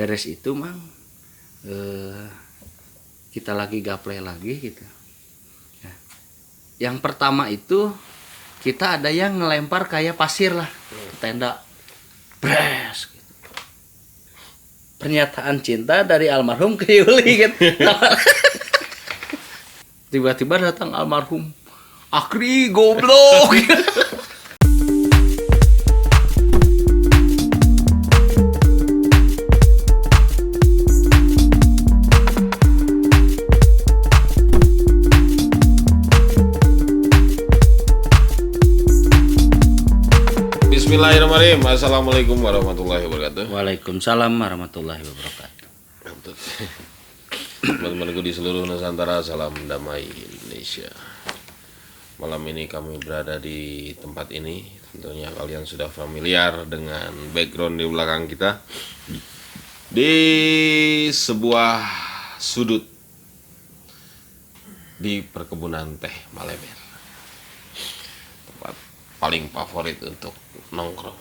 beres itu mang kita lagi gaple lagi gitu. Nah, yang pertama itu kita ada yang ngelempar kayak pasir lah ke tenda, bres gitu. Pernyataan cinta dari almarhum ke Yuli gitu. Tiba-tiba datang almarhum, Akri goblok. Bismillahirrahmanirrahim. Assalamualaikum warahmatullahi wabarakatuh. Waalaikumsalam warahmatullahi wabarakatuh. Teman-temanku di seluruh Nusantara, salam damai Indonesia. Malam ini kami berada di tempat ini. Tentunya kalian sudah familiar dengan background di belakang kita. Di sebuah sudut di perkebunan teh Maleber. Tempat paling favorit untuk nongkrong.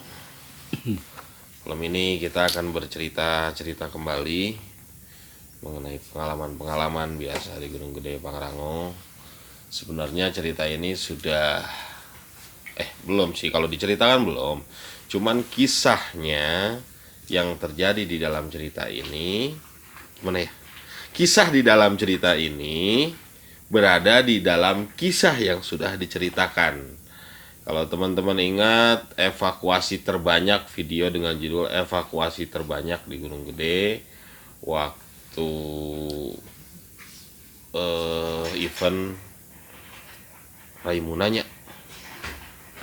Malam ini kita akan bercerita kembali mengenai pengalaman-pengalaman biasa di Gunung Gede Pangrango. Sebenarnya cerita ini sudah belum sih, kalau diceritakan belum. Cuman kisahnya yang terjadi di dalam cerita ini gimana ya? Kisah di dalam cerita ini berada di dalam kisah yang sudah diceritakan. Kalau teman-teman ingat evakuasi terbanyak, video dengan judul evakuasi terbanyak di Gunung Gede waktu event Raimunanya.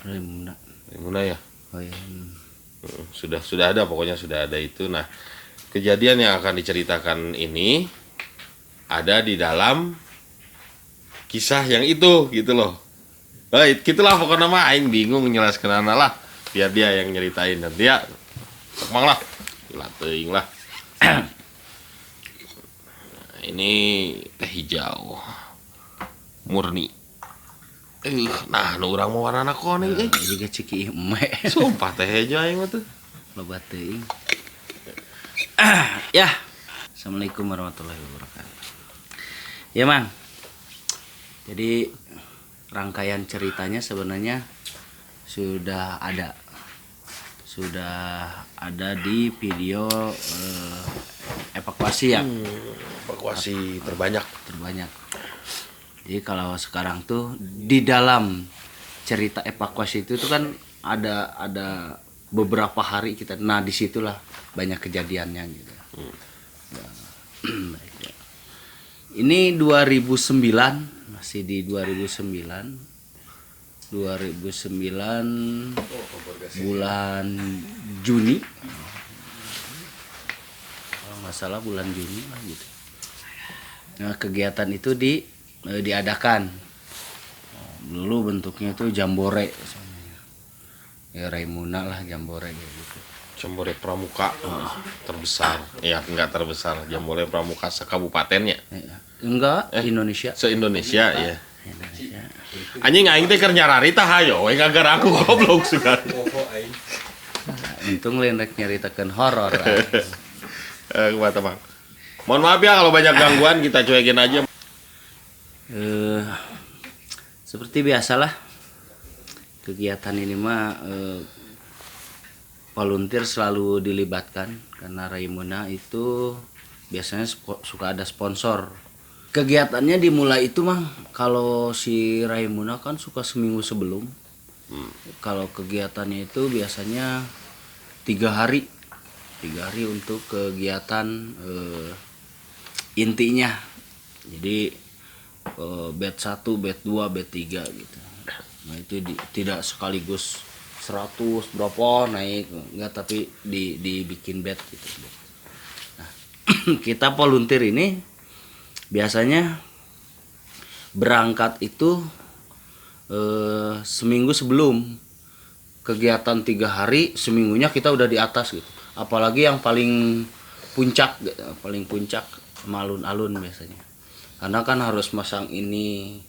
Raimuna ya. Oh iya. Sudah ada, pokoknya sudah ada itu. Nah, kejadian yang akan diceritakan ini ada di dalam kisah yang itu gitu loh. Gitulah pokoknya mah aing bingung njelaskeun lah, biar dia yang nyeritain dan dia emang lah teuing lah. Ini teh hijau murni. Nah, nu urang mah warnana kuning Juga ciki eme. Sumpah teh hijau aing mah tuh. Loba teuing. Ya. Assalamualaikum warahmatullahi wabarakatuh. Ya, Mang. Jadi rangkaian ceritanya sebenarnya sudah ada di video evakuasi ya. Evakuasi terbanyak. Jadi kalau sekarang tuh di dalam cerita evakuasi itu tuh kan ada beberapa hari kita. Nah, disitulah banyak kejadiannya gitu. Ini 2009, masih di 2009 bulan Juni, kalau nggak salah bulan Juni lah gitu. Nah, kegiatan itu diadakan. Dulu bentuknya itu jambore, ya Raimuna lah jambore gitu. Jambore Pramuka terbesar. Ya, enggak terbesar. Jambore Pramuka sekabupatennya. Enggak, Indonesia. Se-Indonesia ya. Indonesia. Anjing aing teh keur nyarari tah hayo we ngagara aku goblok sugan. Untung lain rek nyaritakeun horor. Kumaha Bang? Mohon maaf ya kalau banyak gangguan, kita cuekin aja. Seperti biasalah kegiatan ini mah volunteer selalu dilibatkan karena Raimuna itu biasanya suka ada sponsor. Kegiatannya dimulai itu mah kalau si Raimuna kan suka seminggu sebelum. Kalau kegiatannya itu biasanya 3 hari untuk kegiatan intinya. Jadi batch 1, batch 2, batch 3 gitu. Nah, itu tidak sekaligus 100 berapa naik enggak, tapi dibikin batch gitu. Nah, kita volunteer ini biasanya berangkat itu seminggu sebelum kegiatan 3 hari, seminggunya kita udah di atas gitu. Apalagi yang paling puncak sama alun-alun biasanya, karena kan harus masang ini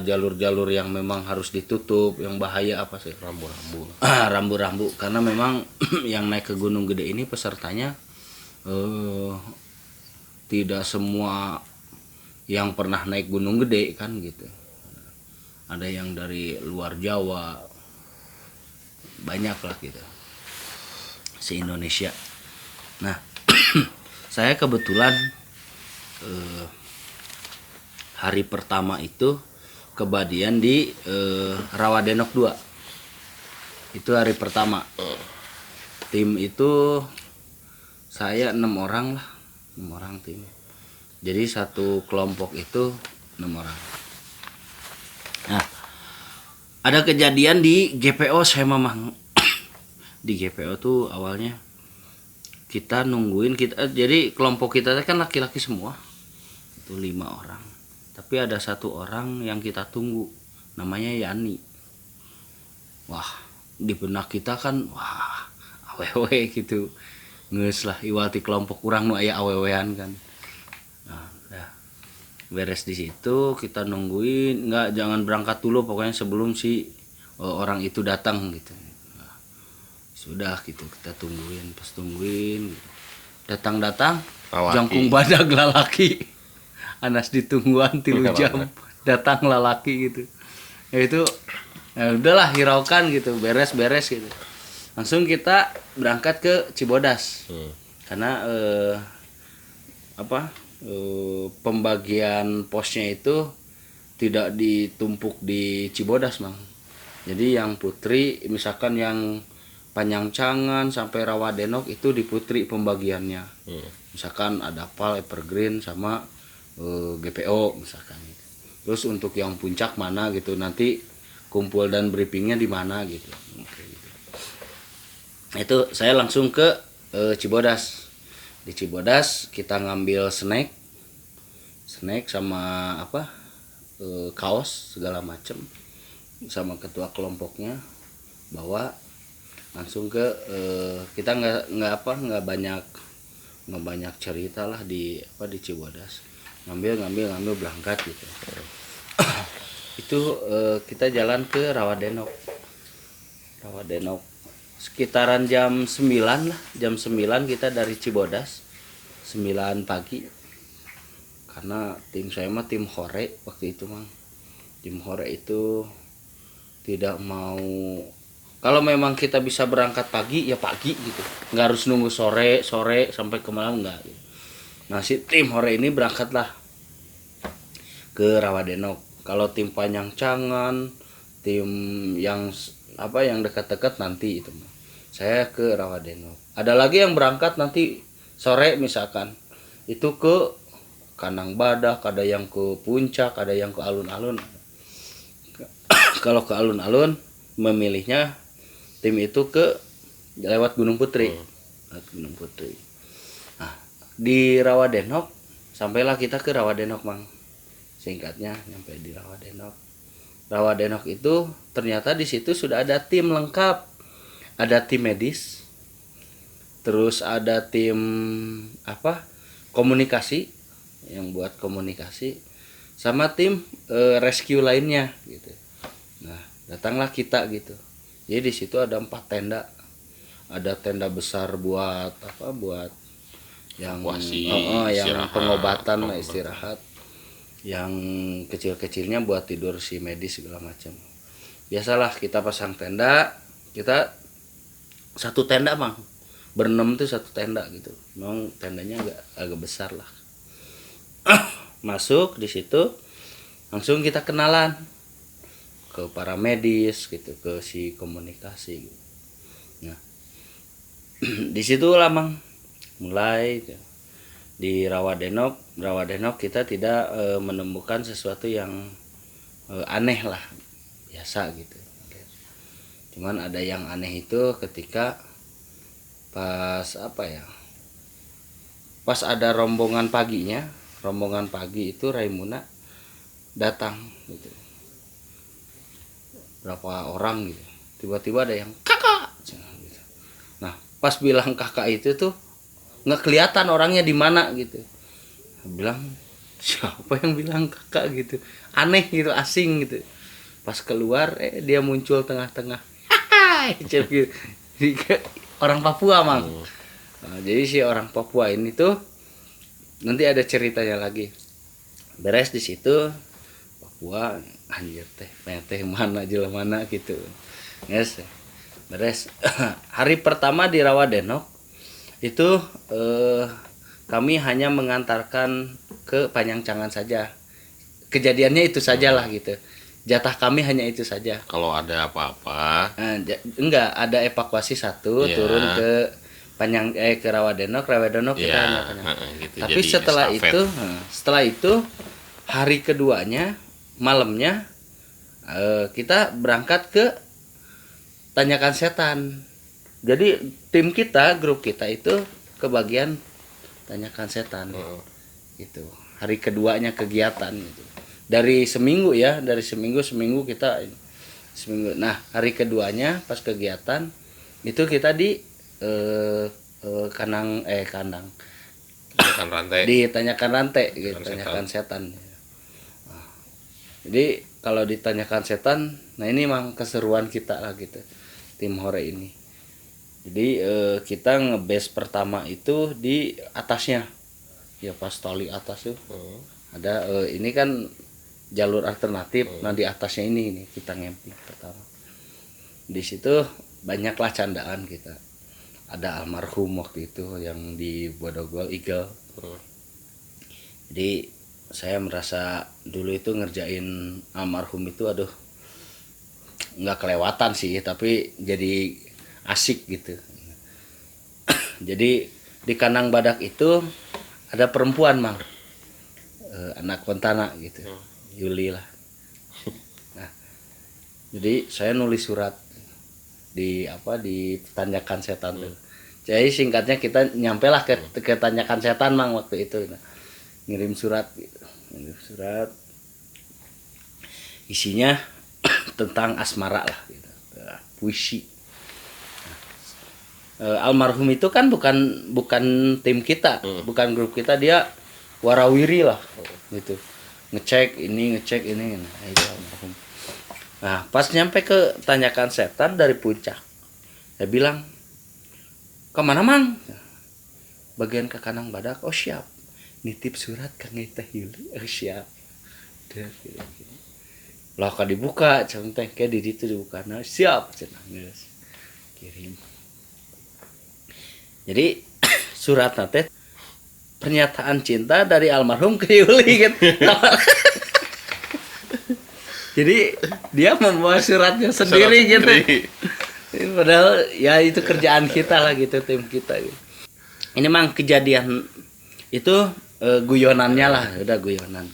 jalur-jalur yang memang harus ditutup, yang bahaya apa sih? Rambu-rambu. Rambu-rambu, karena memang yang naik ke Gunung Gede ini pesertanya tidak semua yang pernah naik Gunung Gede kan gitu. Ada yang dari luar Jawa, banyak lah gitu, se-Indonesia. Nah, saya kebetulan hari pertama itu kebadian di Rawadenok 2. Itu hari pertama. Tim itu saya 6 orang lah, 6 orang tim. Jadi satu kelompok itu 6 orang. Nah, ada kejadian di GPO saya memang di GPO tuh awalnya kita nungguin jadi kelompok kita kan laki-laki semua. Itu 5 orang. Tapi ada satu orang yang kita tunggu, namanya Yani. Wah, di benak kita kan wah, awewe gitu. Ngeus lah iwati kelompok kurang nu aya awewean kan. Nah, udah beres di situ kita nungguin, jangan berangkat dulu pokoknya sebelum si orang itu datang gitu. Nah, sudah gitu kita tungguin, pas tungguin datang jangkung badag lalaki. Anas ditungguan 3 jam datang lalaki gitu. Ya itu ya udahlah hiraukan gitu, beres-beres gitu. Langsung kita berangkat ke Cibodas. Karena pembagian posnya itu tidak ditumpuk di Cibodas, Mang. Jadi yang Putri misalkan yang Panyangcangan sampai Rawadenok itu di Putri pembagiannya. Misalkan ada PAL, Evergreen sama GPO misalkan. Terus untuk yang puncak mana gitu, nanti kumpul dan briefingnya di mana gitu. Itu saya langsung ke Cibodas. Di Cibodas kita ngambil snack sama kaos segala macem, sama ketua kelompoknya bawa langsung ke kita nggak banyak cerita lah di Cibodas. ngambil berangkat gitu. Itu kita jalan ke Rawadenok sekitaran jam 9 lah, jam 9 kita dari Cibodas, 9 pagi. Karena tim saya mah tim hore waktu itu, Mang. Tim hore itu tidak mau, kalau memang kita bisa berangkat pagi ya pagi gitu, nggak harus nunggu sore sampai ke malam, nggak gitu. Nah si tim hore ini berangkatlah ke Rawadenok. Kalau tim Panyangcangan, tim yang dekat-dekat nanti itu, saya ke Rawadenok. Ada lagi yang berangkat nanti sore misalkan, itu ke Kandang Badak, ada yang ke Puncak, ada yang ke alun-alun. Kalau ke alun-alun memilihnya tim itu ke lewat Gunung Putri. Nah, di Rawadenok sampailah kita ke Rawadenok, Mang. Singkatnya nyampe di Rawadenok itu ternyata di situ sudah ada tim lengkap. Ada tim medis, terus ada tim komunikasi yang buat komunikasi, sama tim rescue lainnya gitu. Nah, datanglah kita gitu. Jadi di situ ada 4 tenda. Ada tenda besar buat yang pengobatan, istirahat. Yang kecil-kecilnya buat tidur si medis segala macam. Biasalah kita pasang tenda, kita satu tenda, Mang. Berenam tuh satu tenda gitu. Memang tendanya agak besar lah. Masuk di situ langsung kita kenalan ke para medis gitu, ke si komunikasi gitu. Nah, di situ lah, Mang, mulai di Rawadenok kita tidak menemukan sesuatu yang aneh lah, biasa gitu. Cuman ada yang aneh itu ketika pas pas ada rombongan pagi itu Raimuna datang gitu, berapa orang gitu, tiba-tiba ada yang kakak gitu. Nah pas bilang kakak itu tuh nggak kelihatan orangnya di mana gitu. Bilang siapa yang bilang kakak gitu, aneh gitu, asing gitu. Pas keluar dia muncul tengah-tengah. Gitu. Jadi, orang Papua mang. Nah, jadi si orang Papua ini tuh nanti ada ceritanya lagi. Beres di situ Papua, anjir teh mana jelas mana gitu. Yes. Beres. Hari pertama di Rawadenok itu kami hanya mengantarkan ke Panjangcangan saja. Kejadiannya itu sajalah gitu. Jatah kami hanya itu saja. Kalau ada apa-apa, Enggak, ada evakuasi satu Iya. turun ke ke Rawadenok kita ya hanya Panjang. gitu. Tapi Jadi setelah itu hari keduanya malamnya kita berangkat ke Tanyakan Setan. Jadi tim kita, grup kita itu kebagian Tanyakan Setan. Gitu. Hari keduanya kegiatan gitu. Dari seminggu kita seminggu. Nah, hari keduanya pas kegiatan itu kita di kandang Tanyakan rantai. ditanyakan rantai gitu, Tanyakan Setan. Nah, jadi kalau ditanyakan setan, nah ini memang keseruan kita lah gitu, tim hore ini. Jadi kita ngebase pertama itu di atasnya, ya pas tali atas tuh ada ini kan jalur alternatif. Nah di atasnya ini kita ngempi pertama. Di situ banyaklah candaan kita. Ada almarhum waktu itu yang di Bodogol Eagle. Jadi saya merasa dulu itu ngerjain almarhum itu nggak kelewatan sih, tapi jadi asik gitu. Jadi di kandang badak itu ada perempuan mang, anak Kontana gitu, Yuli lah. Nah, jadi saya nulis surat di Tanyakan Setan tuh. Jadi singkatnya kita nyampe lah ke Tanyakan Setan mang waktu itu. Nah, ngirim surat gitu. Isinya tentang asmara lah gitu. Puisi. Almarhum itu kan bukan tim kita, bukan grup kita, dia warawiri lah gitu. Ngecek ini. Nah, itu almarhum. Nah, pas nyampe ke Tanyakan Setan dari puncak, saya bilang, "Kemana mang?" Bagian ke kandang badak. "Oh siap, nitip surat ke Teh Yuli." "Oh siap." Lah ka dibuka, contoh kayak di situ dibuka. Nah, siap, cenah geus. Kirim. Jadi surat teh pernyataan cinta dari almarhum ke Yuli gitu. Jadi dia membawa suratnya sendiri gitu. Padahal ya itu kerjaan kita lah gitu, tim kita gitu. Ini mang kejadian itu guyonannya lah, udah guyonan.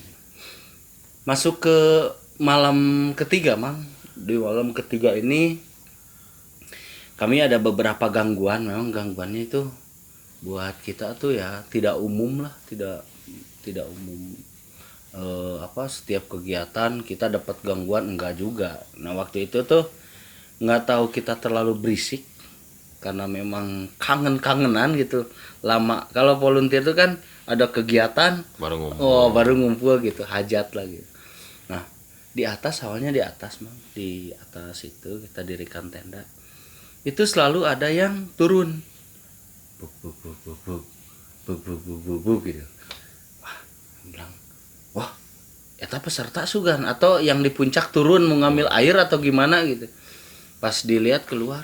Masuk ke malam ketiga mang. Di malam ketiga ini kami ada beberapa gangguan. Memang gangguannya itu buat kita tuh ya tidak umum lah, tidak umum. Setiap kegiatan kita dapat gangguan, enggak juga. Nah waktu itu tuh nggak tahu kita terlalu berisik karena memang kangenan gitu lama. Kalau volunteer tuh kan ada kegiatan baru ngumpul gitu, hajat lagi. Nah di atas, awalnya di atas itu kita dirikan tenda, itu selalu ada yang turun buk gitu. Bilang, wah eta peserta sugan atau yang di puncak turun mau ngambil air atau gimana gitu. Pas dilihat keluar,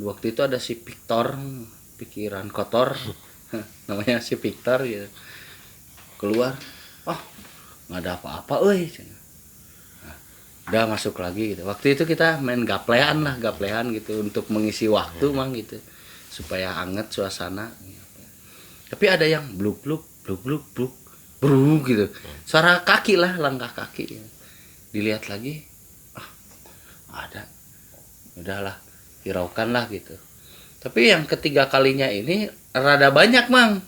waktu itu ada si Victor, pikiran kotor namanya si Victor gitu. Keluar, nggak ada apa-apa nah, udah masuk lagi gitu. Waktu itu kita main gaplean gitu untuk mengisi waktu mang gitu supaya anget suasana. Tapi ada yang bluk gitu, suara kaki lah, langkah kaki. Dilihat lagi, ada, udahlah hiraukan lah gitu. Tapi yang ketiga kalinya ini rada banyak mang,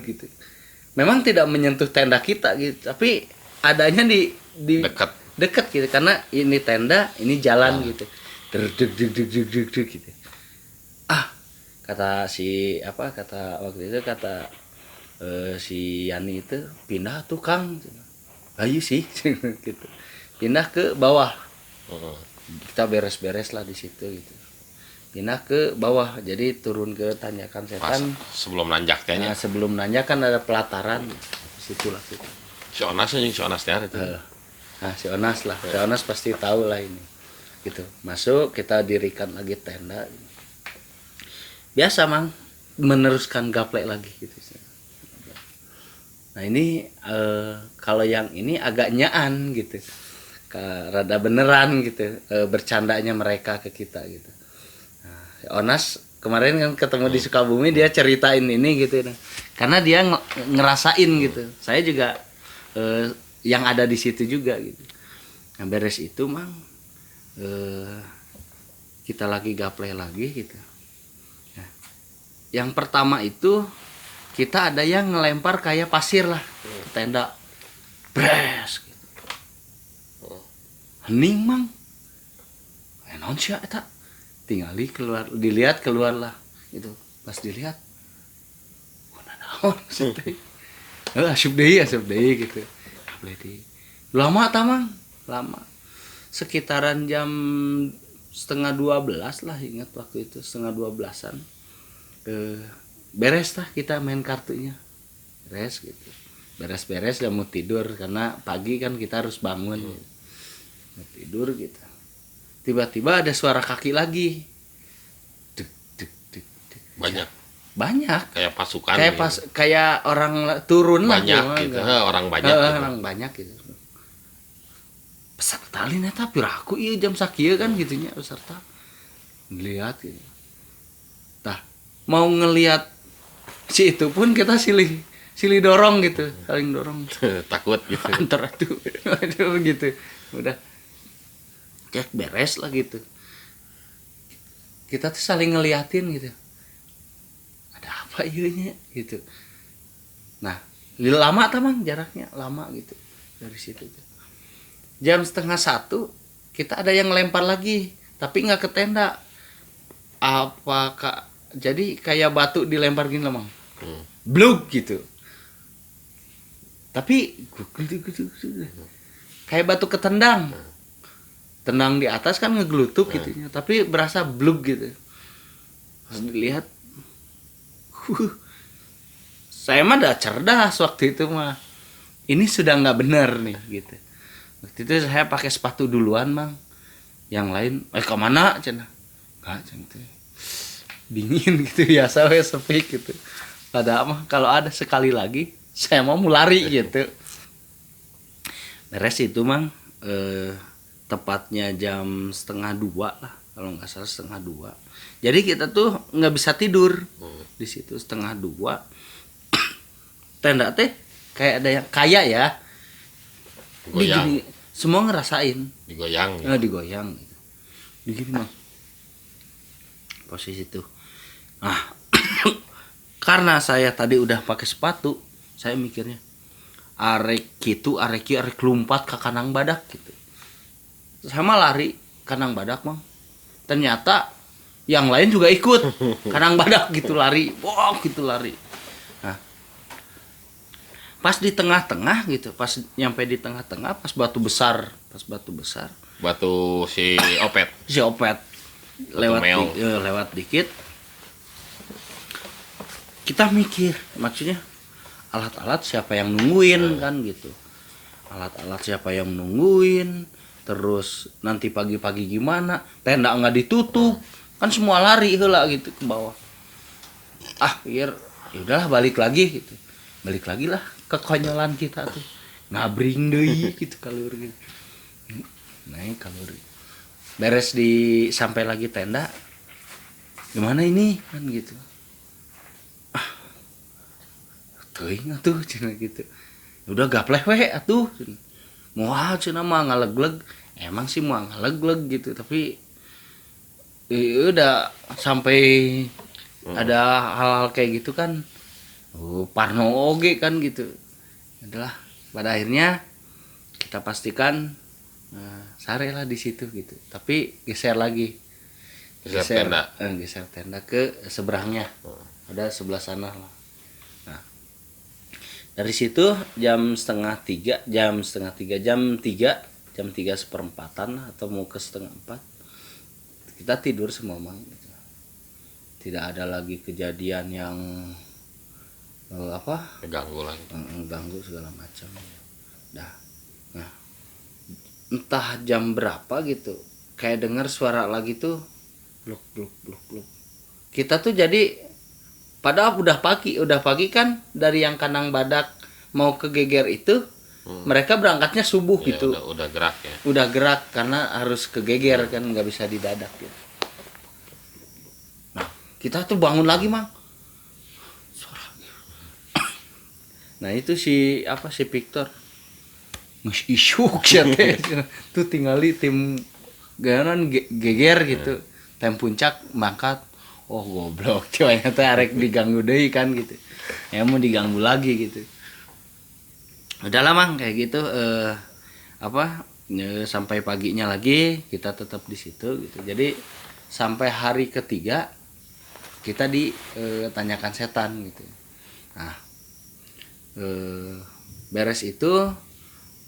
gitu. Memang tidak menyentuh tenda kita gitu, tapi adanya di dekat gitu, karena ini tenda, ini jalan gitu. Deg gitu. Kata waktu itu si Yani itu pindah tuh Kang, ayo sih gitu, pindah ke bawah, Heeh. kita beres-beres lah di situ gitu, pindah ke bawah, jadi turun ke tanjakan Pas setan. sebelum nanjak teh nya. Nah, sebelum nanya kan ada pelataran, situlah kita. Si Onas jeung si Onas teh itu. Nah, si Onas lah, si Onas pasti tahu lah ini, gitu. Masuk, kita dirikan lagi tenda. Biasa mang, meneruskan gaplek lagi gitu. Nah ini kalau yang ini agak nyaan gitu, rada beneran gitu, bercandanya mereka ke kita gitu. Nah, si Onas kemarin kan ketemu di Sukabumi, dia ceritain ini gitu, nah. Karena dia ngerasain gitu. Saya juga yang ada di situ juga gitu. Nah beres itu mang, kita lagi gaplek lagi gitu. Nah, yang pertama itu kita ada yang ngelempar kayak pasir lah ke tenda, bres gitu. Hening mang, non sia eta, tinggali keluar, dilihat keluar lah itu, pas dilihat, mana naon asup deui gitu, lama tamang, lama, sekitaran jam 11:30 lah, ingat waktu itu 11:30-an. Beres lah kita main kartunya, beres gitu, beres-beres dan mau tidur karena pagi kan kita harus bangun, mau tidur gitu. Tiba-tiba ada suara kaki lagi, dek dek dek dek. Banyak Kayak pasukan kayak gitu. pas kayak orang turun Banyak lah gitu. Orang banyak gitu. orang banyak gitu. Peserta lain eta piraku ieu jam sakieu kan gitunya, peserta ngeliat gitu. Tah mau ngelihat si itu pun kita silih dorong gitu, saling dorong Takut gitu. antar aduh gitu, udah cek beres lah gitu, kita tuh saling ngeliatin gitu, ada apa ieunya gitu. Nah lama tamang jaraknya lama gitu dari situ tuh. Jam 12:30 kita ada yang ngelempar lagi tapi nggak ke tenda, apakah jadi kayak batu dilempar gini lah mang, bluk gitu, tapi kayak batu ketendang, tendang di atas kan ngegelutuk gitu, tapi berasa bluk gitu. Pas dilihat, saya mah udah cerdas waktu itu mah, ini sudah nggak benar nih gitu. Waktu itu saya pakai sepatu duluan mang, yang lain kemana cina, nggak cina, dingin gitu biasa we sepi gitu. Padahal mah kalau ada sekali lagi saya mau lari gitu. Beres itu mang, tepatnya jam 1:30 lah kalau nggak salah 1:30. Jadi kita tuh nggak bisa tidur di situ 1:30. Tenda teh kayak ada yang kaya ya. Goyang. Digini, semua ngerasain. Digoyang. Digoyang gitu. Digini mang. Posisi itu. Nah, karena saya tadi udah pakai sepatu, saya mikirnya arek lompat ke kanang badak gitu. Sama lari kanang badak mang. Ternyata yang lain juga ikut kanang badak gitu lari, wow gitu lari. Nah, pas di tengah-tengah gitu, pas nyampe di tengah-tengah, pas batu besar, Batu si Opet. si Opet Meong. lewat dikit, kita mikir maksudnya alat-alat siapa yang nungguin kan gitu, alat-alat siapa yang nungguin, terus nanti pagi-pagi gimana, tenda nggak ditutup kan, semua lari heula gitu ke bawah. Biar yaudahlah balik lagi lah kekonyolan kita tuh, ngabring deui gitu kalur gitu, naik kalur. Beres sampai lagi tenda, gimana ini kan gitu, teuing atuh cenah gitu, udah gapleh we atuh moal cenah mah ngalegleg, emang sih mau ngalegleg gitu, tapi udah sampai ada hal-hal kayak gitu kan, parno oge kan gitu. Adalah pada akhirnya kita pastikan sare lah di situ gitu, tapi geser lagi, geser tenda ke seberangnya, ada sebelah sana lah. Nah Dari situ jam 3 seperempatan atau mau ke setengah 4 kita tidur semua mang gitu. Tidak ada lagi kejadian yang Ganggu lagi. ganggu segala macam. Nah, entah jam berapa gitu kayak dengar suara lagi tuh bluk bluk bluk bluk. Kita tuh jadi padahal udah pagi kan dari yang kandang badak mau ke geger itu mereka berangkatnya subuh Ya, gitu. udah gerak ya. Udah gerak karena harus ke geger kan nggak bisa didadak gitu. Nah kita tuh bangun lagi mang. Suara. Nah itu si Victor Mas isuk ya teh. Tuh tinggali tim ganan geger gitu. Tim puncak mangkat. Oh goblok ternyata arek diganggu deui kan gitu. Ya mau diganggu lagi gitu. Udah lah mang kayak gitu sampai paginya lagi kita tetap di situ gitu. Jadi sampai hari ketiga kita ditanyakan setan gitu. Nah beres itu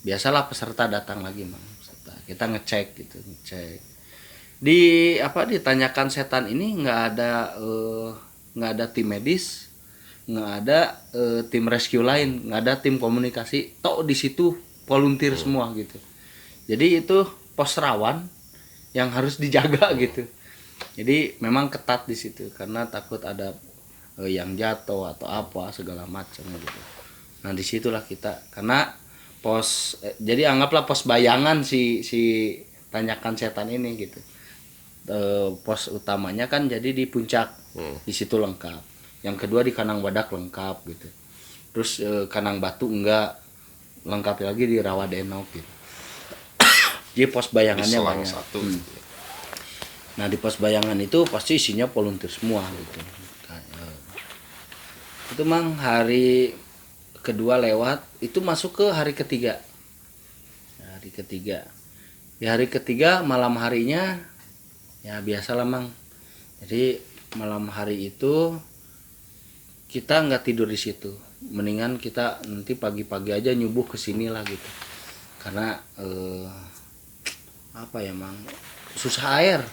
biasalah peserta datang lagi mang. Kita ngecek gitu, ditanyakan setan ini nggak ada tim medis, nggak ada tim rescue lain, nggak ada tim komunikasi, tok di situ volunteer semua gitu. Jadi itu pos rawan yang harus dijaga gitu. Jadi memang ketat di situ karena takut ada yang jatuh atau apa segala macam gitu. Nah disitulah kita karena jadi anggaplah pos bayangan si tanyakan setan ini gitu. Pos utamanya kan jadi di puncak, di situ lengkap. Yang kedua di Kanang Badak lengkap gitu. Terus Kanang Batu enggak, lengkap lagi di Rawadenok gitu. Jadi pos bayangannya banyak. Nah di pos bayangan itu pasti isinya volunteer semua gitu. Itu mang hari kedua lewat, itu masuk ke hari ketiga. Di hari ketiga malam harinya ya biasa lah mang. Jadi malam hari itu kita nggak tidur di situ, mendingan kita nanti pagi-pagi aja nyubuh ke sini lah gitu. Karena mang susah air.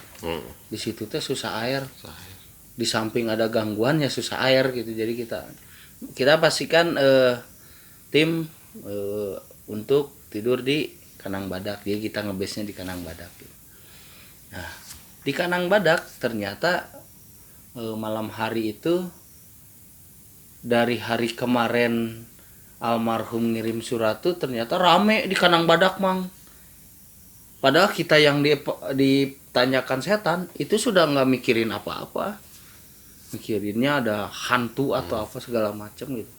Di situ teh susah air. Di samping ada gangguan ya susah air gitu. Jadi kita pastikan tim untuk tidur di Kanang Badak. Jadi kita ngebase-nya di Kanang Badak gitu. Nah di Kanang Badak ternyata malam hari itu dari hari kemarin almarhum ngirim surat tuh ternyata rame di Kanang Badak mang. Padahal kita yang ditanyakan setan itu sudah nggak mikirin apa-apa, mikirinnya ada hantu atau apa segala macam gitu.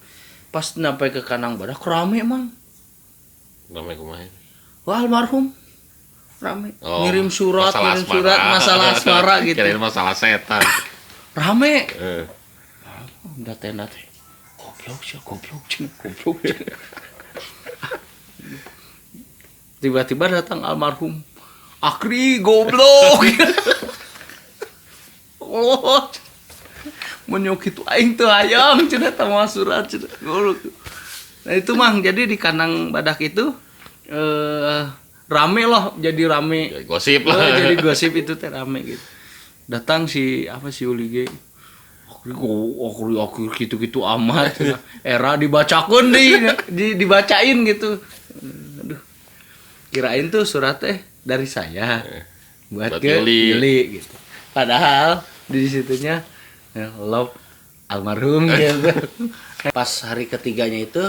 Pas sampai ke Kanang Badak rame mang. Rame kumaha? Wah almarhum rame ngirim surat masalah asmara gitu. Kirain masalah setan. Rame. Udah tenda teh. Goblok. Tiba-tiba datang almarhum. Akri goblok. Oh. Menyok itu aing teu hayang cenah tama surat cenah. Nah itu mang jadi di Kanang Badak itu rame loh, jadi rame. Gosip lah. Jadi gosip itu teh rame gitu. Datang si Ulige. Aku gitu-gitu amat. Era dibacakeun dibacain gitu. Aduh. Kirain tuh surat teh dari saya buat ke Yuli gitu. Padahal di situnya love almarhum gitu. Pas hari ketiganya itu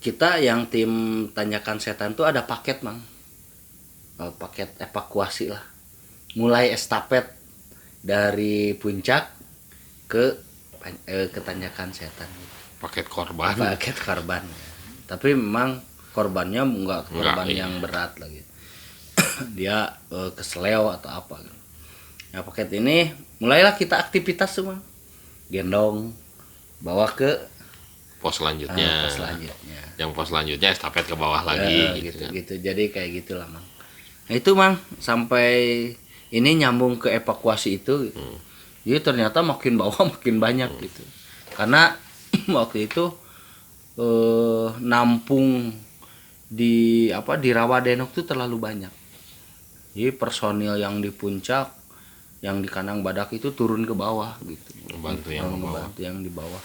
kita yang tim tanyakan setan tuh ada paket mang. Paket evakuasi lah. Mulai estafet dari puncak ke tanyakan setan. Paket korban. Tapi memang korbannya enggak korban yang berat lagi. Dia keseleo atau apa gitu. Nah paket ini mulailah kita aktivitas semua. Gendong bawa ke pos selanjutnya. Yang pos selanjutnya estafet ke bawah lagi gitu. Jadi kayak gitulah mang. Nah itu mang sampai ini nyambung ke evakuasi itu gitu. Jadi ternyata makin bawah makin banyak gitu. Karena waktu itu nampung di Rawadenok tuh terlalu banyak. Jadi personil yang di puncak, yang di kandang badak itu turun ke bawah gitu. Membantu yang ke bawah. Ngebantu yang di bawah.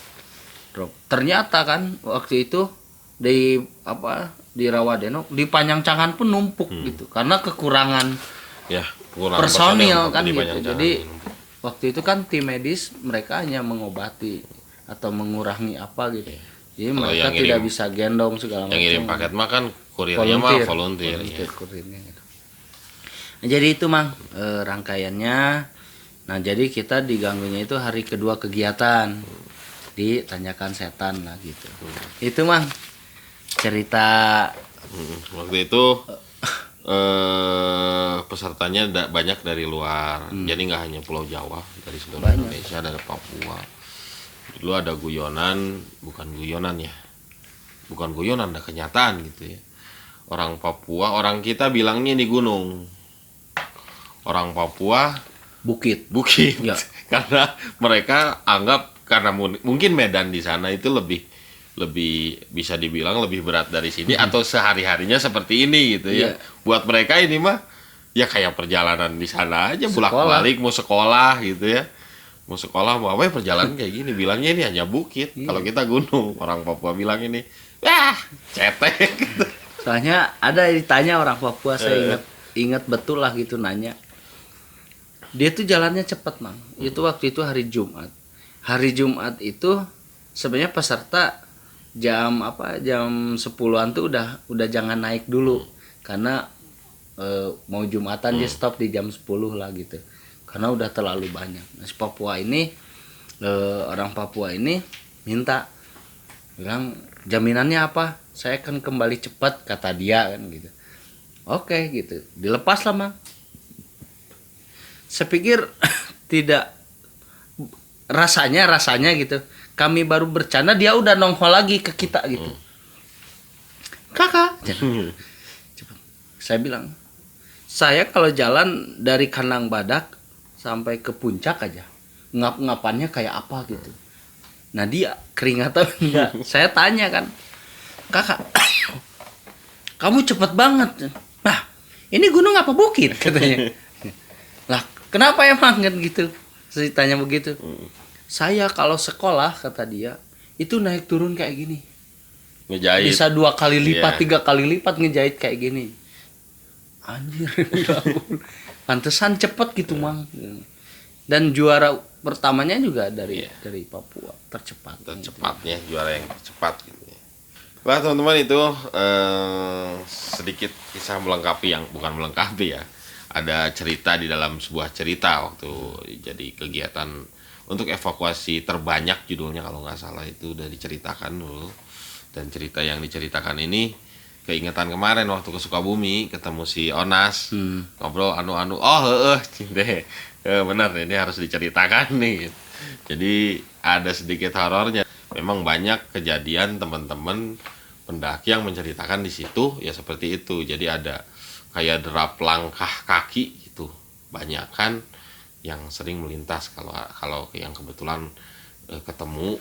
Drop. Ternyata kan waktu itu di Rawadenok di Panjangcangan pun numpuk gitu karena kekurangan Ya, kurang personil kan di gitu. Panjangcangan. Jadi waktu itu kan tim medis mereka hanya mengobati atau mengurangi apa gitu. Jadi Kalau mereka yang tidak ngirim- bisa gendong segala yang ngirim macam. paket mah kan kurirnya mah volunteer ya. Kurirnya gitu. Nah, jadi itu Mang rangkaiannya. Nah jadi kita diganggunya itu hari kedua kegiatan ditanyakan setan lah gitu. Itu Mang cerita. Waktu itu pesertanya banyak dari luar, jadi nggak hanya Pulau Jawa, dari seluruh Indonesia, dari Papua. Dulu ada guyonan, bukan guyonan, ada kenyataan gitu ya. Orang Papua, orang kita bilangnya di gunung, orang Papua Bukit. Ya. karena mereka anggap karena mungkin medan di sana itu lebih bisa dibilang lebih berat dari sini atau sehari-harinya seperti ini gitu ya. Iya. Buat mereka ini mah ya kayak perjalanan di sana aja, Sekolah. bolak-balik mau sekolah gitu ya. Mau sekolah mau apa ya, perjalanan kayak gini. Bilangnya ini hanya bukit. Iya. Kalau kita gunung, orang Papua bilang ini cetek gitu. Soalnya ada ditanya orang Papua, saya ingat betul lah gitu nanya. Dia tuh jalannya cepet Mang. Itu waktu itu hari Jumat. Hari Jumat itu sebenarnya peserta jam 10-an tuh udah jangan naik dulu karena mau Jumatan dia stop di jam 10 lah gitu. Karena udah terlalu banyak. Nah, si Papua ini orang Papua ini bilang jaminannya apa? Saya akan kembali cepat kata dia kan gitu. Oke gitu. Dilepas lah Mang. Saya pikir tidak rasanya gitu. Kami baru bercanda dia udah nongol lagi ke kita gitu. Kakak. Cepat. Saya bilang, saya kalau jalan dari kandang badak sampai ke puncak aja, ngap-ngapannya kayak apa gitu. Nah dia keringat atau enggak? Saya tanya kan, kakak, kamu cepet banget. Nah, ini gunung apa bukit katanya. Lah, kenapa emang kan gitu? Ceritanya begitu. Saya kalau sekolah kata dia itu naik turun kayak gini. Ngejahit. Bisa 2 kali lipat, Iya. 3 kali lipat ngejahit kayak gini. Anjir. Ya ampun. Pantesan cepet gitu Mang. Dan juara pertamanya juga dari Papua tercepat. Tercepatnya juara yang tercepat gitu ya. Wah teman-teman itu sedikit kisah melengkapi yang bukan melengkapi ya. Ada cerita di dalam sebuah cerita waktu jadi kegiatan untuk evakuasi terbanyak judulnya kalau nggak salah itu udah diceritakan dulu. Dan cerita yang diceritakan ini keingetan kemarin waktu ke Sukabumi ketemu si Onas ngobrol anu cinte benar ini harus diceritakan nih. Jadi ada sedikit horornya. Memang banyak kejadian teman-teman pendaki yang menceritakan di situ ya seperti itu. Jadi ada kayak derap langkah kaki gitu. Banyak kan yang sering melintas kalau yang kebetulan ketemu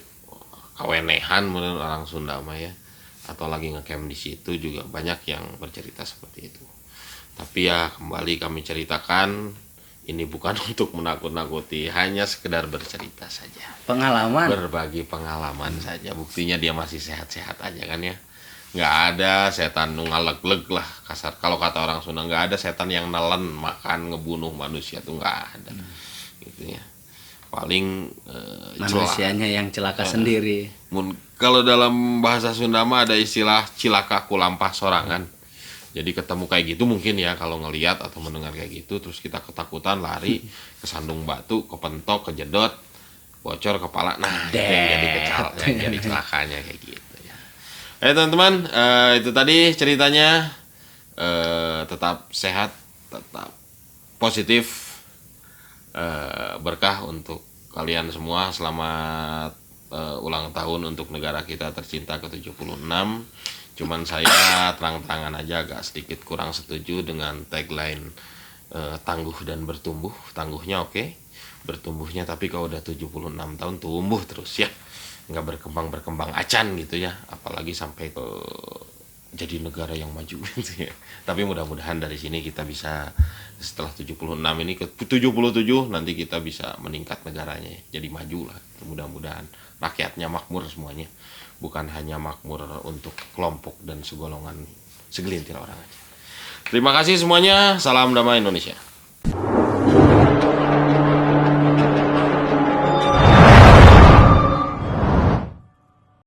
kawenehan menurut orang Sunda mah ya atau lagi ngecamp di situ juga banyak yang bercerita seperti itu. Tapi ya kembali kami ceritakan ini bukan untuk menakut-nakuti, hanya sekedar bercerita saja. Pengalaman. Berbagi pengalaman saja. Buktinya dia masih sehat-sehat aja kan ya. Nggak ada setan ngalek-lek lah kasar. Kalau kata orang Sunda nggak ada setan yang nelen makan ngebunuh manusia tuh nggak ada. Gitu ya. Paling Manusianya yang celaka sendiri. Kalau dalam bahasa Sunda mah ada istilah cilaka kulampah sorangan. Jadi ketemu kayak gitu mungkin ya kalau ngelihat atau mendengar kayak gitu terus kita ketakutan lari kesandung batu, kepentok, kejedot, bocor kepala. Nah, itu yang jadi celakanya kayak gitu ya. Teman-teman, itu tadi ceritanya. Tetap sehat, tetap positif. Berkah untuk kalian semua. Selamat ulang tahun untuk negara kita tercinta ke-76. Cuman saya terang-terangan aja agak sedikit kurang setuju dengan tagline tangguh dan bertumbuh. Tangguhnya oke, bertumbuhnya tapi kalau udah 76 tahun tumbuh terus ya. nggak berkembang acan gitu ya, apalagi sampai ke jadi negara yang maju gitu ya. Tapi mudah-mudahan dari sini kita bisa setelah 76 ini ke 77 nanti kita bisa meningkat negaranya ya. Jadi maju lah. Mudah-mudahan rakyatnya makmur semuanya. Bukan hanya makmur untuk kelompok dan segolongan segelintir orang aja. Terima kasih semuanya. Salam damai Indonesia.